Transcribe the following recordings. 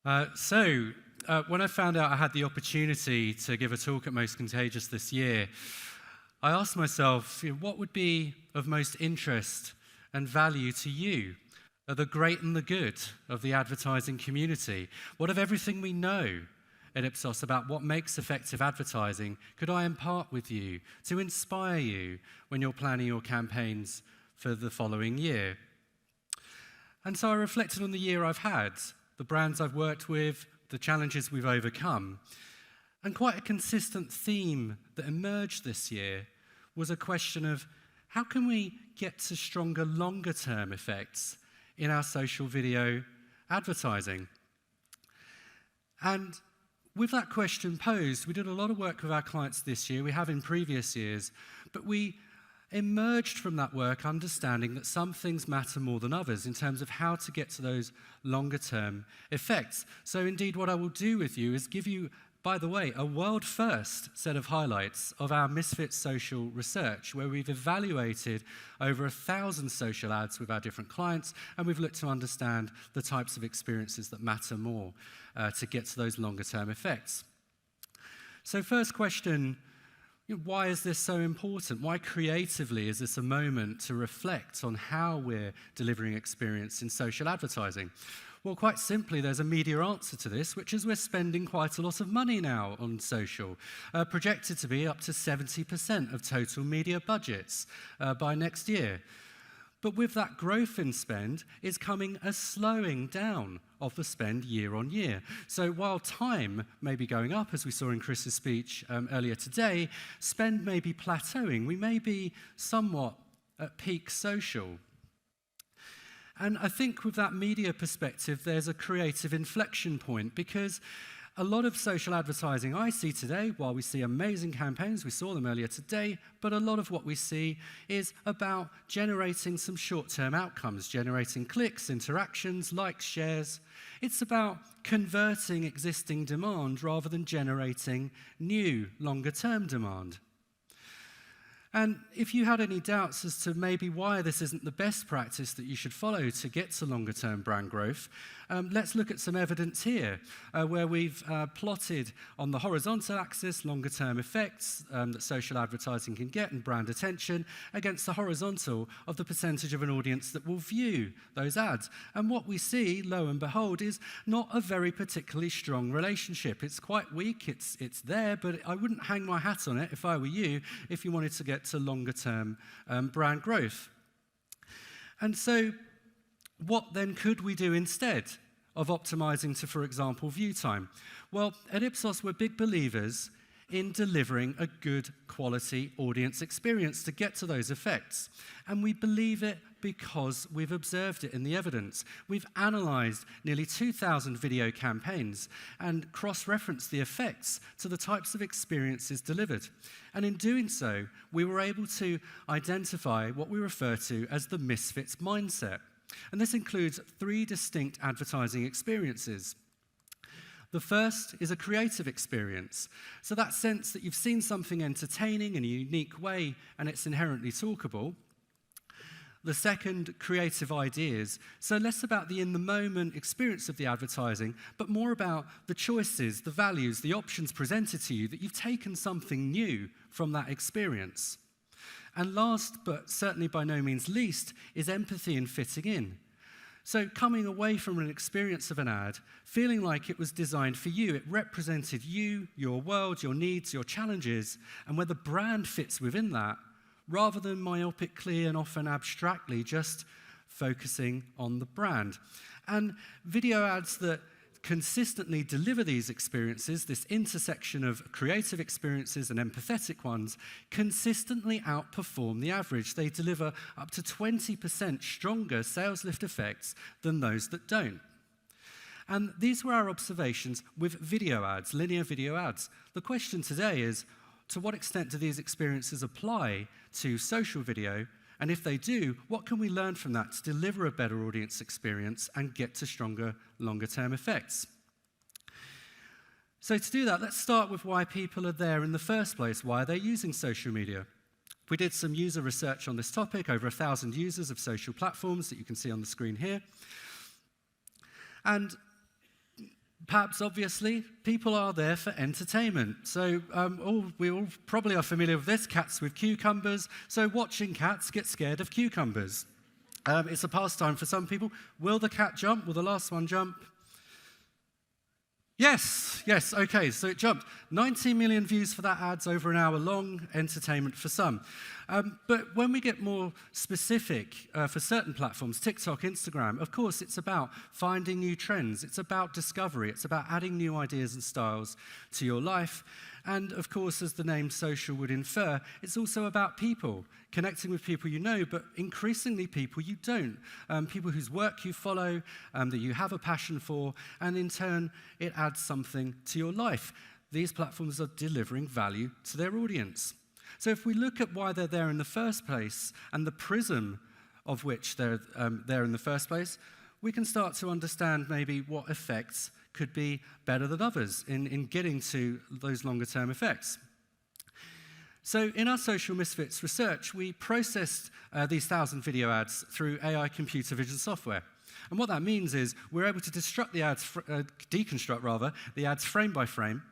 When I found out I had the opportunity to give a talk at Most Contagious this year, I asked myself, what would be of most interest and value to you, the great and the good of the advertising community? What of everything we know at Ipsos about what makes effective advertising could I impart with you to inspire you when you're planning your campaigns for the following year? And so I reflected on the year I've had, the brands I've worked with, the challenges we've overcome. And quite a consistent theme that emerged this year was a question of how can we get to stronger, longer-term effects in our social video advertising? And with that question posed, we did a lot of work with our clients this year, we have in previous years, but we emerged from that work understanding that some things matter more than others in terms of how to get to those longer-term effects. So indeed, what I will do with you is give you, by the way, a world-first set of highlights of our MISFITS social research, where we've evaluated over 1,000 social ads with our different clients, and we've looked to understand the types of experiences that matter more to get to those longer-term effects. So first question, why is this so important? Why creatively is this a moment to reflect on how we're delivering experience in social advertising? Well, quite simply, there's a media answer to this, which is we're spending quite a lot of money now on social, projected to be up to 70% of total media budgets by next year. But with that growth in spend is coming a slowing down of the spend year on year. So while time may be going up, as we saw in Chris's speech earlier today, spend may be plateauing. We may be somewhat at peak social. And I think with that media perspective, there's a creative inflection point, because a lot of social advertising I see today, while we see amazing campaigns, we saw them earlier today, but a lot of what we see is about generating some short-term outcomes, generating clicks, interactions, likes, shares. It's about converting existing demand rather than generating new, longer-term demand. And if you had any doubts as to maybe why this isn't the best practice that you should follow to get to longer-term brand growth, let's look at some evidence here, where we've plotted on the horizontal axis longer-term effects that social advertising can get and brand attention against the horizontal of the percentage of an audience that will view those ads. And what we see, lo and behold, is not a very particularly strong relationship. It's quite weak, it's there, but I wouldn't hang my hat on it if I were you, if you wanted to get to longer-term brand growth. And so what then could we do instead of optimizing to, for example, view time? Well, at Ipsos, we're big believers in delivering a good quality audience experience to get to those effects. And we believe it because we've observed it in the evidence. We've analyzed nearly 2,000 video campaigns and cross-referenced the effects to the types of experiences delivered. And in doing so, we were able to identify what we refer to as the MISFITS mindset. And this includes 3 distinct advertising experiences. The first is a creative experience. So that sense that you've seen something entertaining in a unique way and it's inherently talkable. The second, creative ideas. So less about the in-the-moment experience of the advertising, but more about the choices, the values, the options presented to you, that you've taken something new from that experience. And last, but certainly by no means least, is empathy and fitting in. So coming away from an experience of an ad, feeling like it was designed for you, it represented you, your world, your needs, your challenges, and where the brand fits within that, rather than myopically and often abstractly just focusing on the brand. And video ads that consistently deliver these experiences, this intersection of creative experiences and empathetic ones, consistently outperform the average. They deliver up to 20% stronger sales lift effects than those that don't. And these were our observations with video ads, linear video ads. The question today is, to what extent do these experiences apply to social video? And if they do, what can we learn from that to deliver a better audience experience and get to stronger, longer-term effects? So to do that, let's start with why people are there in the first place. Why are they using social media? We did some user research on this topic, over 1,000 users of social platforms that you can see on the screen here. And Perhaps, obviously, people are there for entertainment. So we all probably are familiar with this, cats with cucumbers. So watching cats get scared of cucumbers. It's a pastime for some people. Will the cat jump? Will the last one jump? Yes, okay, so it jumped. 19 million views for that ad's over an hour long, entertainment for some. But when we get more specific for certain platforms, TikTok, Instagram, of course it's about finding new trends, it's about discovery, it's about adding new ideas and styles to your life. And of course, as the name social would infer, it's also about people, connecting with people you know, but increasingly people you don't, people whose work you follow, that you have a passion for, and in turn, it adds something to your life. These platforms are delivering value to their audience. So if we look at why they're there in the first place, and the prism of which they're there in the first place, we can start to understand maybe what effects could be better than others in getting to those longer-term effects. So in our Social Misfits research, we processed these 1,000 video ads through AI computer vision software. And what that means is we're able to deconstruct the ads frame by frame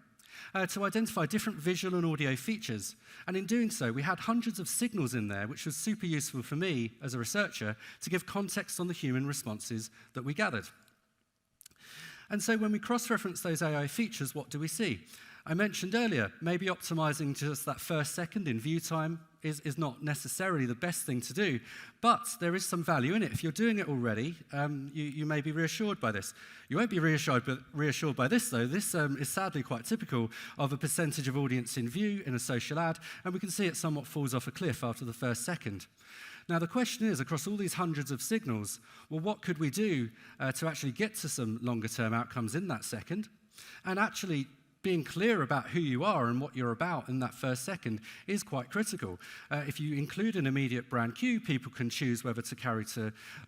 to identify different visual and audio features. And in doing so, we had hundreds of signals in there, which was super useful for me as a researcher to give context on the human responses that we gathered. And so when we cross-reference those AI features, what do we see? I mentioned earlier, maybe optimizing just that first second in view time is not necessarily the best thing to do, but there is some value in it. If you're doing it already, you may be reassured by this. You won't be reassured by this, though. This is sadly quite typical of a percentage of audience in view in a social ad, and we can see it somewhat falls off a cliff after the first second. Now, the question is, across all these hundreds of signals, well, what could we do to actually get to some longer-term outcomes in that second? And actually, being clear about who you are and what you're about in that first second is quite critical. If you include an immediate brand cue, people can choose whether to carry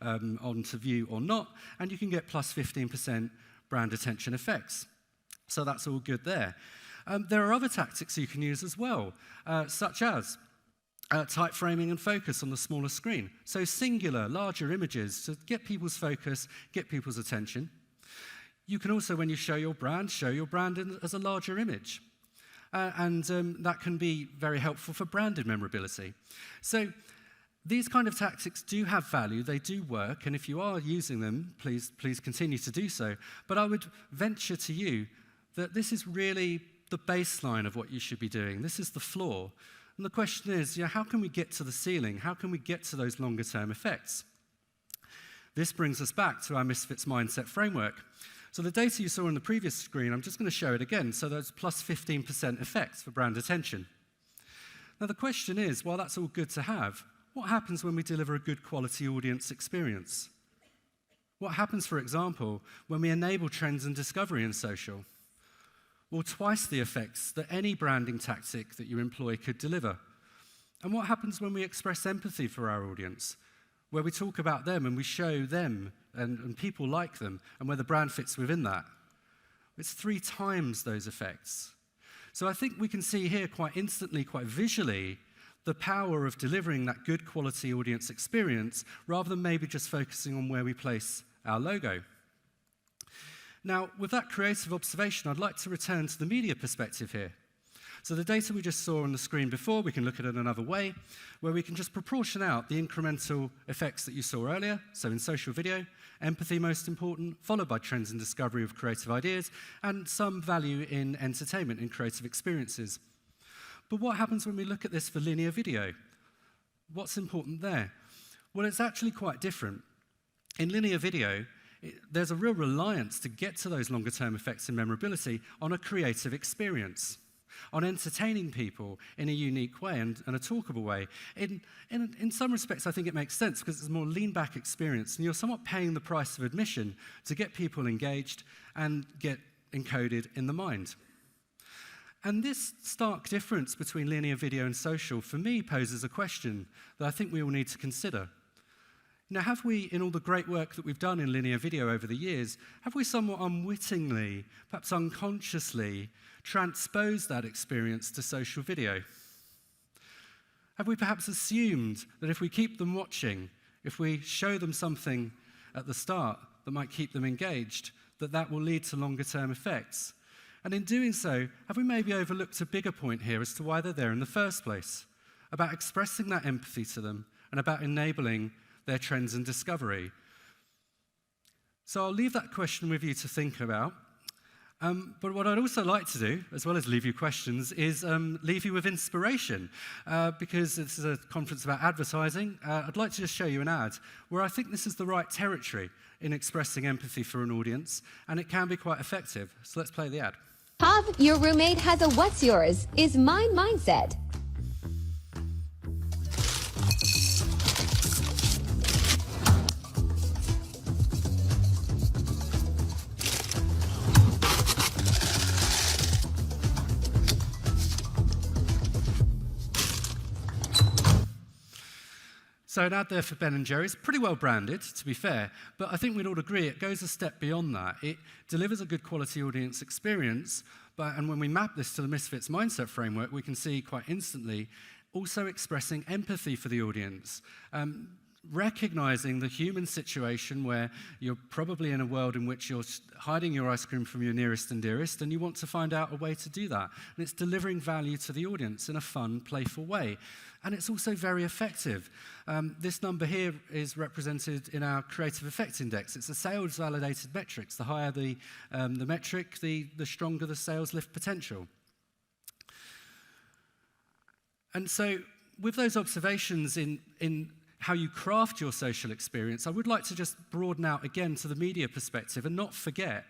on to view or not, and you can get plus 15% brand attention effects. So that's all good there. There are other tactics you can use as well, such as type framing and focus on the smaller screen. So singular, larger images to get people's focus, get people's attention. You can also, when you show your brand as a larger image. And that can be very helpful for branded memorability. So these kind of tactics do have value, they do work, and if you are using them, please continue to do so. But I would venture to you that this is really the baseline of what you should be doing. This is the floor. And the question is, how can we get to the ceiling? How can we get to those longer-term effects? This brings us back to our Misfits mindset framework. So the data you saw on the previous screen, I'm just going to show it again. So there's plus 15% effects for brand attention. Now the question is, while that's all good to have, what happens when we deliver a good quality audience experience? What happens, for example, when we enable trends and discovery in social? Well, twice the effects that any branding tactic that you employ could deliver. And what happens when we express empathy for our audience, where we talk about them and we show them and people like them, and where the brand fits within that? It's 3 times those effects. So I think we can see here quite instantly, quite visually, the power of delivering that good quality audience experience rather than maybe just focusing on where we place our logo. Now, with that creative observation, I'd like to return to the media perspective here. So the data we just saw on the screen before, we can look at it another way, where we can just proportion out the incremental effects that you saw earlier. So in social video, empathy most important, followed by trends and discovery of creative ideas, and some value in entertainment and creative experiences. But what happens when we look at this for linear video? What's important there? Well, it's actually quite different. In linear video, there's a real reliance to get to those longer-term effects and memorability on a creative experience, on entertaining people in a unique way and a talkable way. In some respects, I think it makes sense because it's a more lean-back experience, and you're somewhat paying the price of admission to get people engaged and get encoded in the mind. And this stark difference between linear video and social, for me, poses a question that I think we all need to consider. Now, have we, in all the great work that we've done in linear video over the years, have we somewhat unwittingly, perhaps unconsciously, transposed that experience to social video? Have we perhaps assumed that if we keep them watching, if we show them something at the start that might keep them engaged, that will lead to longer-term effects. And in doing so, have we maybe overlooked a bigger point here as to why they're there in the first place? About expressing that empathy to them and about enabling their trends and discovery. So I'll leave that question with you to think about. But what I'd also like to do, as well as leave you questions, is leave you with inspiration. Because this is a conference about advertising, I'd like to just show you an ad where I think this is the right territory in expressing empathy for an audience, and it can be quite effective. So let's play the ad. Pav, your roommate has a what's yours is mine mindset. So an ad there for Ben & Jerry's, pretty well branded, to be fair, but I think we'd all agree it goes a step beyond that. It delivers a good quality audience experience, and when we map this to the MISFITS mindset framework, we can see quite instantly also expressing empathy for the audience, recognizing the human situation where you're probably in a world in which you're hiding your ice cream from your nearest and dearest, and you want to find out a way to do that. And it's delivering value to the audience in a fun, playful way. And it's also very effective. This number here is represented in our Creative Effect Index. It's a sales-validated metric. The higher the metric, the stronger the sales lift potential. And so with those observations in how you craft your social experience, I would like to just broaden out again to the media perspective and not forget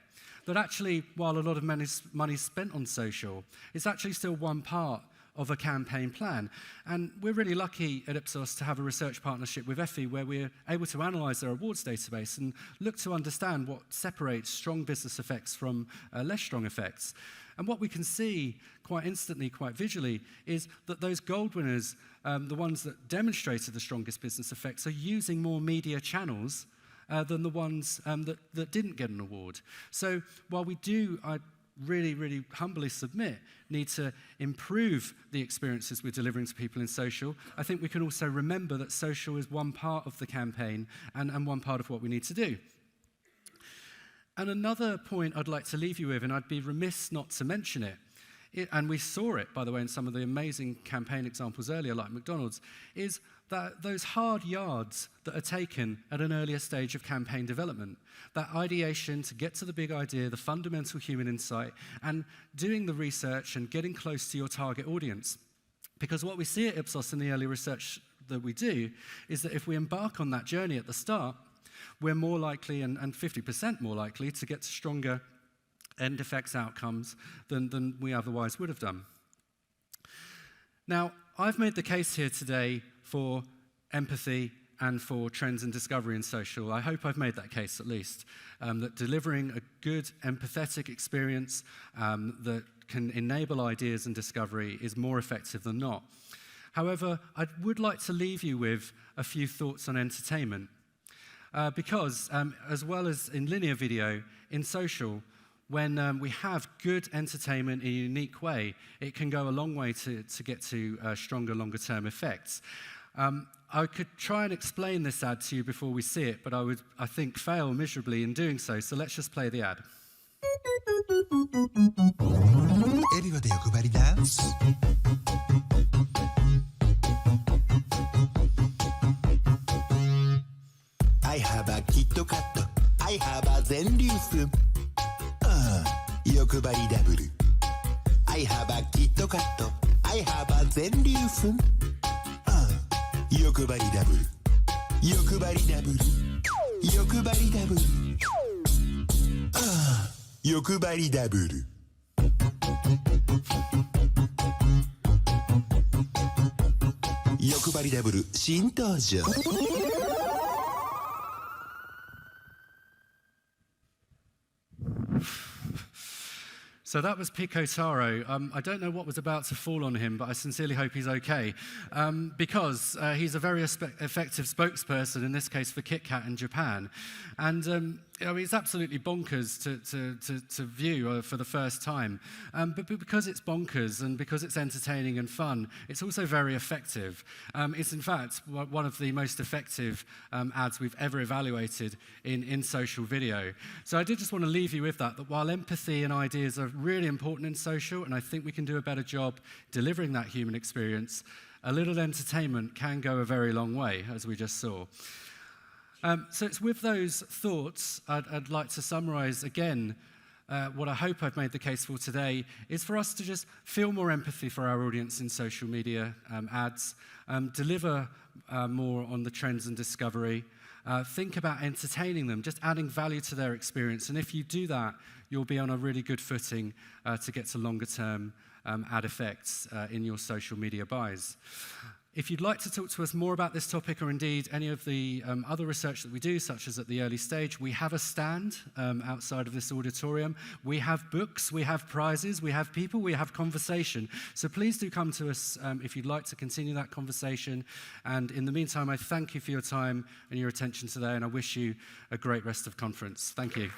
that actually, while a lot of money is spent on social, it's actually still one part of a campaign plan. And we're really lucky at Ipsos to have a research partnership with Effie where we're able to analyse their awards database and look to understand what separates strong business effects from less strong effects. And what we can see quite instantly, quite visually, is that those gold winners, the ones that demonstrated the strongest business effects, are using more media channels than the ones that didn't get an award. So while we do, I really, really humbly submit, need to improve the experiences we're delivering to people in social, I think we can also remember that social is one part of the campaign and one part of what we need to do. And another point I'd like to leave you with, and I'd be remiss not to mention it, and we saw it, by the way, in some of the amazing campaign examples earlier, like McDonald's, is that those hard yards that are taken at an earlier stage of campaign development, that ideation to get to the big idea, the fundamental human insight, and doing the research and getting close to your target audience. Because what we see at Ipsos in the early research that we do is that if we embark on that journey at the start, we're more likely, and 50% more likely, to get to stronger end effects outcomes than we otherwise would have done. Now, I've made the case here today for empathy and for trends and discovery in social. I hope I've made that case at least, that delivering a good empathetic experience that can enable ideas and discovery is more effective than not. However, I would like to leave you with a few thoughts on entertainment. Because, as well as in linear video, in social, when we have good entertainment in a unique way, it can go a long way to get to stronger, longer-term effects. I could try and explain this ad to you before we see it, but I would, I think, fail miserably in doing so. So let's just play the ad. Everybody, everybody dance. I have a Kit Kat. I have a Zenleaf. Yokubari double. I have a Kit Kat. I have a Zenleaf. Yokubari double. Yokubari double. Yokubari double. Yokubari double. Yokubari double 新登場。So that was Pico Taro. I don't know what was about to fall on him, but I sincerely hope he's okay, because he's a very effective spokesperson, in this case for Kit Kat in Japan. And I mean, it's absolutely bonkers to view for the first time. But because it's bonkers and because it's entertaining and fun, it's also very effective. It's, in fact, one of the most effective ads we've ever evaluated in social video. So I did just want to leave you with that while empathy and ideas are really important in social, and I think we can do a better job delivering that human experience, a little entertainment can go a very long way, as we just saw. So it's with those thoughts, I'd like to summarize again what I hope I've made the case for today is for us to just feel more empathy for our audience in social media ads, deliver more on the trends and discovery, think about entertaining them, just adding value to their experience. And if you do that, you'll be on a really good footing to get to longer term ad effects in your social media buys. If you'd like to talk to us more about this topic or indeed any of the other research that we do, such as at the early stage, we have a stand outside of this auditorium. We have books, we have prizes, we have people, we have conversation. So please do come to us if you'd like to continue that conversation. And in the meantime, I thank you for your time and your attention today, and I wish you a great rest of conference. Thank you.